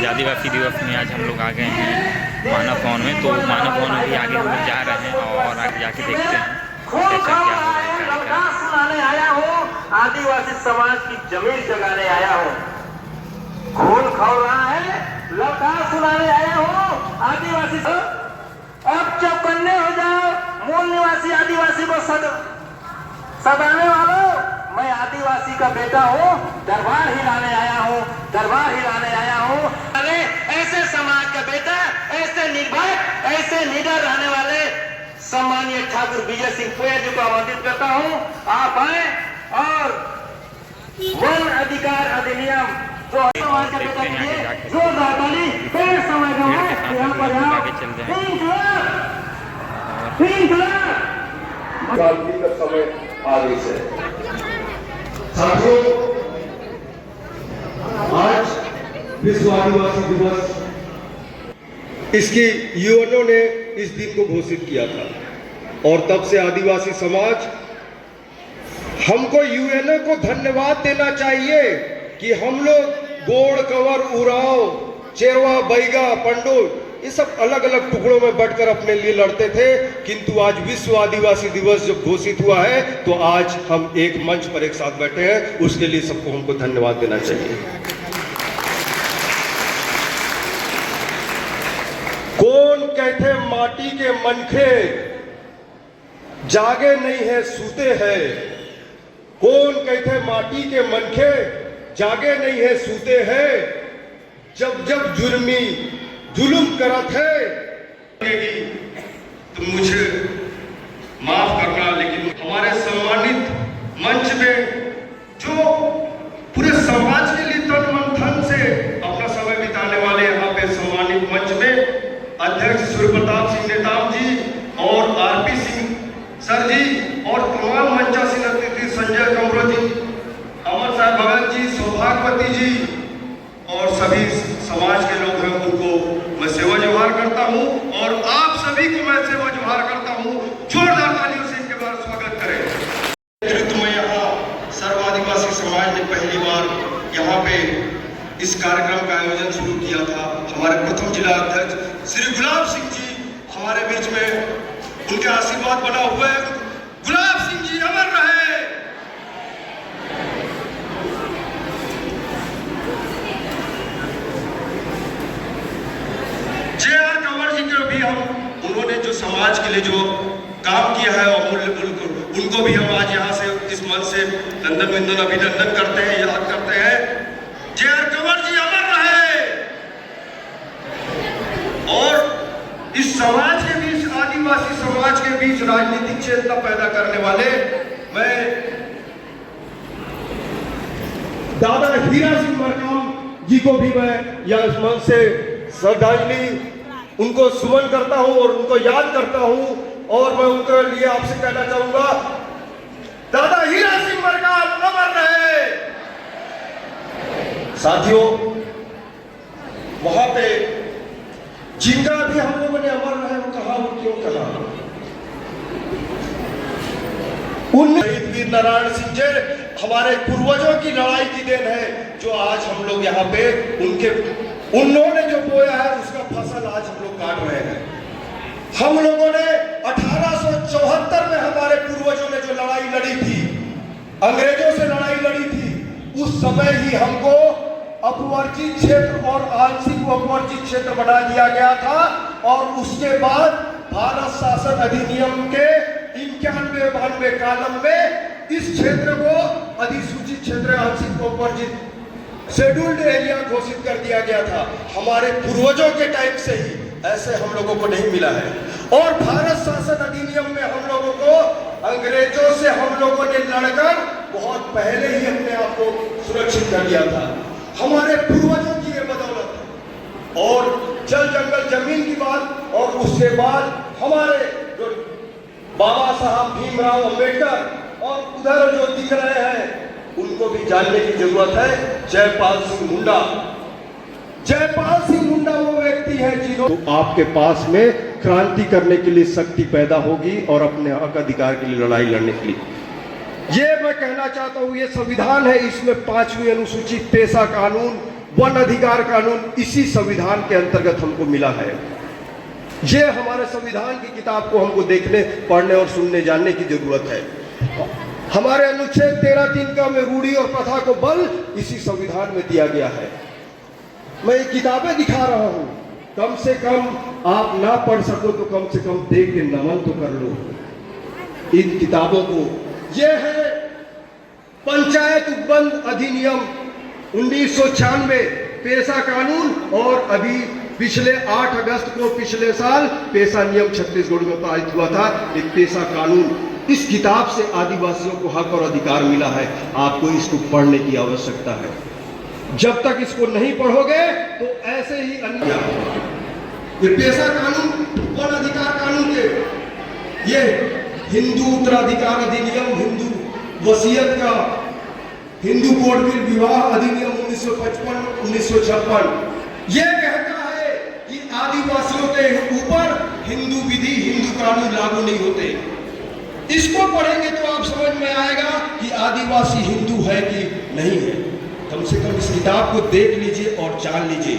आज आदिवासी दिवस में आज हम लोग आ गए हैं मानव भवन में। तो मानव भवन में भी आगे हम लोग जा रहे हैं और आगे जाके देखते हैं कैसा क्या हो रहा है कार्यक्रम। सुनाने आया हूँ, आदिवासी समाज की जमीन जगाने आया हूँ। खून खौल रहा है, ललकार सुनाने आया हूँ आदिवासी। अब चौकन्ने हो जाओ मूल निवासी आदिवासी को सदाने वालों। मैं आदिवासी का बेटा हूँ, दरबार हिलाने आया हूँ, दरबार हिलाने आया हूँ। अरे ऐसे समाज का बेटा, ऐसे निर्भय, ऐसे निडर रहने वाले सम्मानीय ठाकुर विजय सिंह पुया जी को आमंत्रित करता हूँ। आप आए और वन अधिकार अधिनियम जो समाज का बेटा के लिए जोरदार ताली पेड़ समय का है। यहाँ पर क्रांति का समय आगे से साथियों, आज विश्व आदिवासी दिवस, इसकी यूएनओ ने इस दिन को घोषित किया था और तब से आदिवासी समाज, हमको यूएनओ को धन्यवाद देना चाहिए कि हम लोग गोड़, कंवर, उरांव, चेरवा, बैगा, पंडोल, ये सब अलग अलग टुकड़ों में बढ़कर अपने लिए लड़ते थे, किंतु आज विश्व आदिवासी दिवस जब घोषित हुआ है तो आज हम एक मंच पर एक साथ बैठे हैं। उसके लिए सबको हमको धन्यवाद देना चाहिए। कौन कहते माटी के मनखे जागे नहीं है सूते हैं। कौन कहते माटी के मनखे जागे नहीं है सूते हैं। जब जब जुर्मी जुलुम करत है तो मुझे माफ करना, लेकिन हमारे सम्मानित मंच में जो पूरे समाज के लिए तन मन धन से अपना समय बिताने वाले यहाँ पे सम्मानित मंच में अध्यक्ष सूर्य प्रताप सिंह नेताम जी और आरपी सिंह सर जी और तमाम मंचासीन अतिथि संजय कमरो जी, अमर साहब भगत जी, सौभाग्यवती जी और सभी समाज के लोग हैं, उनको मैं सेवा जोहार करता हूं और आप सभी को मैं सेवा जोहार करता हूं। जोरदार तालियों से इनके बार स्वागत करें। नेतृत्व में यहाँ सर्व आदिवासी समाज ने पहली बार यहाँ पे इस कार्यक्रम का आयोजन शुरू किया था। हमारे प्रथम जिला अध्यक्ष श्री गुलाब सिंह जी हमारे बीच में, उनके आशीर्वाद बना हुआ है। गुलाब सिंह जी अमर रहे। जे.आर. कंवर जी को भी हम, उन्होंने जो समाज के लिए जो काम किया है अमूल्य, उनको भी हम आज यहाँ से इस मंच से नंदन विंदन अभिनंदन करते हैं, याद करते हैं। जे.आर. कंवर जी अमर रहे। और इस समाज के बीच, आदिवासी समाज के बीच राजनीतिक चेतना पैदा करने वाले मैं दादा हीरा सिंह मरकाम जी को भी मैं यह मंच से श्रद्धांजलि, उनको सुमन करता हूं और उनको याद करता हूं। और मैं उनके लिए आपसे कहना चाहूंगा, दादा हीरा सिंह मरकाम अमर रहे। साथियों, वहां पे जिनका भी हम लोगों ने अमर रहे वो कहा, वो क्यों कहा, उन वीर नारायण सिंह जी हमारे पूर्वजों की लड़ाई की देन है, जो आज हम लोग यहाँ पे उन्होंने जो बोया है उसका फसल आज हम लोग काट रहे हैं। हम लोगों ने 1874 में हमारे पूर्वजों ने जो लड़ाई लड़ी थी, अंग्रेजों से लड़ाई लड़ी थी, उस समय ही हमको अपवर्जित क्षेत्र और आंशिक अपवर्जित क्षेत्र बना दिया गया था। और उसके बाद भारत शासन अधिनियम के 91-92 कालम में इस क्षेत्र को अधिसूचित क्षेत्र, आंशिक अपवर्जित शेड्यूल्ड एरिया घोषित कर दिया गया था। हमारे पूर्वजों के टाइम से ही ऐसे हम लोगों को नहीं मिला है। और भारत शासन अधिनियम में हम लोगों को अंग्रेजों से हम लोगों ने लड़कर बहुत पहले ही अपने आप को सुरक्षित कर लिया था। हमारे पूर्वजों की ये बदौलत है। और जल जंगल जमीन की बात, और उसके बाद हमारे जो बाबा साहब भीमराव अंबेडकर और उधर जो दिख रहे हैं उनको भी जानने की जरूरत है। जयपाल सिंह मुंडा, जयपाल सिंह मुंडा वो व्यक्ति है जिन्होंने, तो आपके पास में क्रांति करने के लिए शक्ति पैदा होगी और अपने हक अधिकार के लिए लड़ाई लड़ने के लिए। ये मैं कहना चाहता हूँ, ये संविधान है, इसमें 5वीं अनुसूची पेशा कानून वन अधिकार कानून इसी संविधान के अंतर्गत हमको मिला है। ये हमारे संविधान की किताब को हमको देखने, पढ़ने और सुनने जानने की जरूरत है। हमारे अनुच्छेद 13(3) का में रूढ़ी और प्रथा को बल इसी संविधान में दिया गया है। मैं ये किताबें दिखा रहा हूं, कम से कम आप ना पढ़ सको तो कम से कम देख के नमन तो कर लो इन किताबों को। यह है पंचायत उपबंध अधिनियम 1996, पेशा कानून, और अभी पिछले 8 अगस्त को पिछले साल पेशा नियम छत्तीसगढ़ में पारित हुआ था, एक पेशा कानून। इस किताब से आदिवासियों को हक और अधिकार मिला है। आपको इसको पढ़ने की आवश्यकता है। जब तक इसको नहीं पढ़ोगे तो ऐसे ही अन्य ये पेशा कानून, वन अधिकार कानून के, ये हिंदू उत्तराधिकार अधिनियम, हिंदू वसीयत का, हिंदू कोर्ट विवाह अधिनियम 1955-1956 ये कहता है कि आदिवासियों के ऊपर हिंदू विधि, हिंदू कानून लागू नहीं होते। इसको पढ़ेंगे तो आप समझ में आएगा कि आदिवासी हिंदू है कि नहीं है। कम से कम इस किताब को देख लीजिए और जान लीजिए।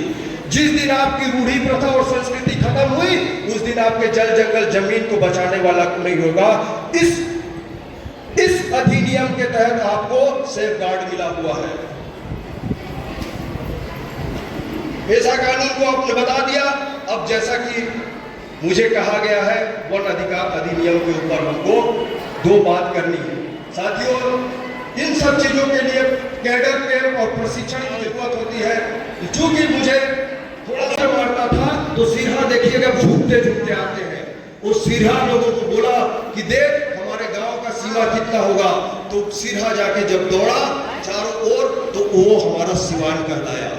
जिस दिन आपकी रूढ़ी प्रथा और संस्कृति खत्म हुई, उस दिन आपके जल जंगल जमीन को बचाने वाला नहीं होगा। इस अधिनियम के तहत आपको सेफ गार्ड मिला हुआ है। पेशा कानून को आपने बता दिया। अब जैसा कि मुझे कहा गया है, वन अधिकार अधिनियम के ऊपर हमको 2 बात करनी है। साथियों, इन सब चीजों के लिए कैडर के और प्रशिक्षण की जरूरत होती है। चूंकि मुझे थोड़ा सा मारता था तो सिरहा देखिएगा झूठते झूठते आते हैं। उस सिरहा लोगों को बोला कि देख हमारे गांव का सीमा कितना होगा, तो सिरहा जाके जब दौड़ा चारों ओर तो वो हमारा सिवान कहलाया।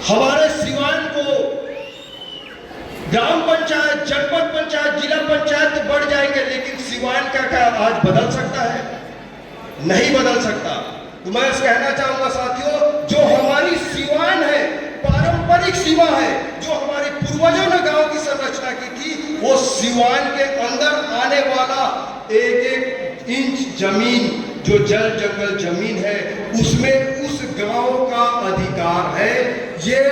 हमारे सिवान को ग्राम पंचायत, जनपद पंचायत, जिला पंचायत तो बढ़ जाएंगे, लेकिन सिवान का क्या आज बदल सकता है? नहीं बदल सकता। तो मैं कहना चाहूंगा साथियों, जो हमारी सिवान है, पारंपरिक सीमा है, जो हमारे पूर्वजों ने गांव की संरचना की थी, वो सिवान के अंदर आने वाला 1-1 इंच जमीन जो जल जंगल जमीन है, उसमें उस गांव का अधिकार है। ये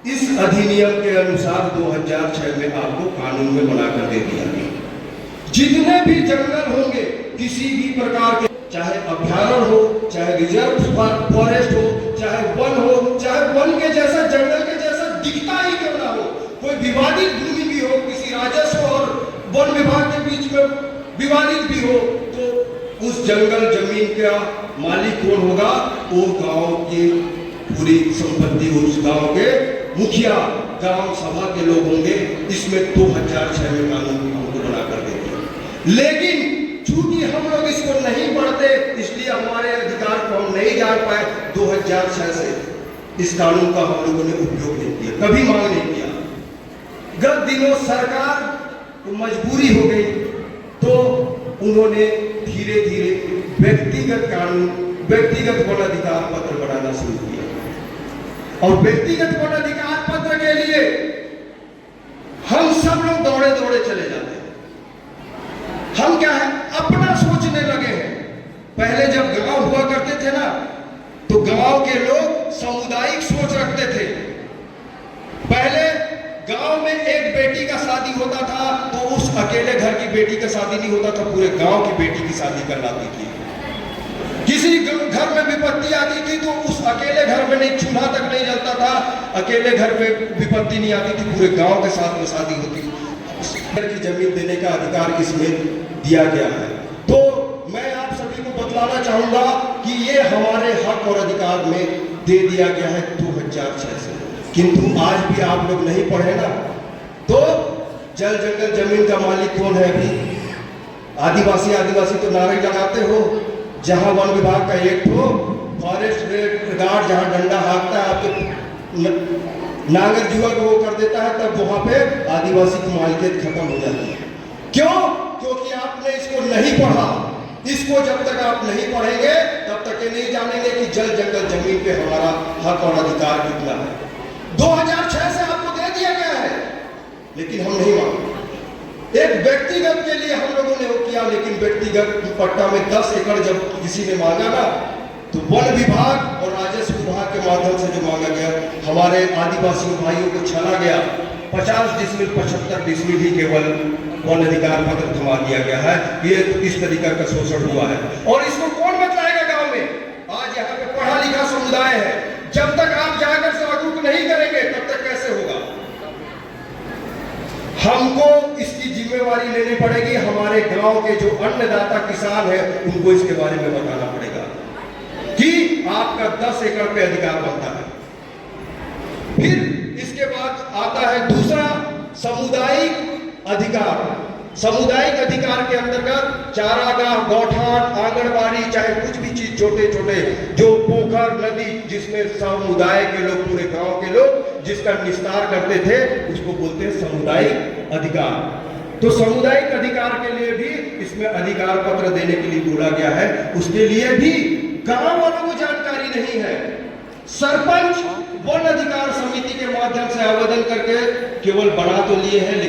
इस अधिनियम के अनुसार 2006 में आपको कानून में बनाकर दे दिया गया। जितने भी जंगल होंगे किसी भी प्रकार के, चाहे अभ्यारण्य हो, चाहे रिजर्व फॉरेस्ट हो, चाहे वन हो, चाहे वन के जैसा, जंगल के जैसा दिखता ही क्यों ना हो, कोई विवादित भूमि भी हो, किसी राजस्व और वन विभाग के बीच में विवादित भी हो, तो उस जंगल जमीन का मालिक कौन होगा? वो गांव की पूरी संपत्ति उस गांव के मुखिया, ग्राम सभा के लोग होंगे। इसमें 2006 में कानून हमको बना कर देते। लेकिन चूंकि हम लोग इसको नहीं पढ़ते, इसलिए हमारे अधिकार को हम नहीं जान पाए। 2006 से इस कानून का हम लोगों ने उपयोग नहीं किया, कभी मांग नहीं किया। गत दिनों सरकार को मजबूरी हो गई तो उन्होंने धीरे धीरे व्यक्तिगत कानून, व्यक्तिगत वन अधिकार पत्र बनाना शुरू किया। और व्यक्तिगत वन अधिकार पत्र के लिए हम सब लोग दौड़े दौड़े चले जाते हैं। हम क्या है, अपना सोचने लगे हैं। पहले जब गांव हुआ करते थे ना, तो गांव के लोग सामुदायिक सोच रखते थे। पहले गांव में एक बेटी का शादी होता था तो उस अकेले घर की बेटी का शादी नहीं होता था, पूरे गांव की बेटी की शादी करवाती थी। किसी घर में विपत्ति आती थी तो उस अकेले घर में नहीं, चूल्हा तक नहीं जलता था, अकेले घर में विपत्ति नहीं आती थी, पूरे गांव के साथ में शादी होती। की जमीन देने का अधिकार इसमें दिया गया है। तो मैं आप सभी को बतलाना चाहूंगा कि ये हमारे हक और अधिकार में दे दिया गया है 2006 से। किंतु आज भी आप लोग नहीं पढ़े ना, तो जल जंगल जमीन का मालिक कौन है? अभी आदिवासी, आदिवासी तो नारे लगाते हो। जहां वन विभाग का एक हो, फॉरेस्ट गार्ड जहां डंडा हाँकता है, आपके नागर जुआ को वो कर देता है, तब वहां पे आदिवासी की मालिकियत खत्म हो जाती है। क्यों? क्योंकि आपने इसको नहीं पढ़ा। इसको जब तक आप नहीं पढ़ेंगे तब तक ये नहीं जानेंगे कि जल जंगल जमीन पे हमारा हक और अधिकार कितना है। 2006 से आपको दे दिया गया है, लेकिन हम नहीं मांगे। एक व्यक्तिगत के लिए हम लोगों ने वो किया, लेकिन व्यक्तिगत पट्टा में 10 एकड़ जब किसी ने मांगा ना, तो वन विभाग और राजस्व विभाग के माध्यम से जो मांगा गया, हमारे आदिवासी भाइयों को छला गया। 50 डिसमिल 75 डिसमिल ही केवल वन अधिकार पत्र थमा दिया गया है। ये तो इस तरीका का शोषण हुआ है और इसको कौन बचाएगा गांव में? आज यहाँ पे पढ़ा लिखा समुदाय है, जब तक आप जाकर जागरूक नहीं करेंगे तब तक कैसे होगा? हमको इसकी जिम्मेवारी लेनी पड़ेगी। हमारे गांव के जो अन्नदाता किसान है उनको इसके बारे में बताना पड़ेगा कि आपका 10 एकड़ पे अधिकार बनता है। फिर इसके बाद आता है दूसरा, सामुदायिक अधिकार। सामुदायिक अधिकार के अंतर्गत चारागाह, गौठान, आंगनबाड़ी, चाहे कुछ भी चीज, छोटे छोटे जो पोखर, नदी, जिसमें समुदाय के लोग, पूरे गांव के लोग जिसका निस्तार करते थे, उसको बोलते हैं सामुदायिक अधिकार। तो सामुदायिक अधिकार के लिए भी इसमें अधिकार पत्र देने के लिए बोला गया है। उसके लिए भी गांव वालों को जानकारी नहीं है। सरपंच वन अधिकार समिति के माध्यम से आवेदन करके केवल बना तो लिए हैं, लेकिन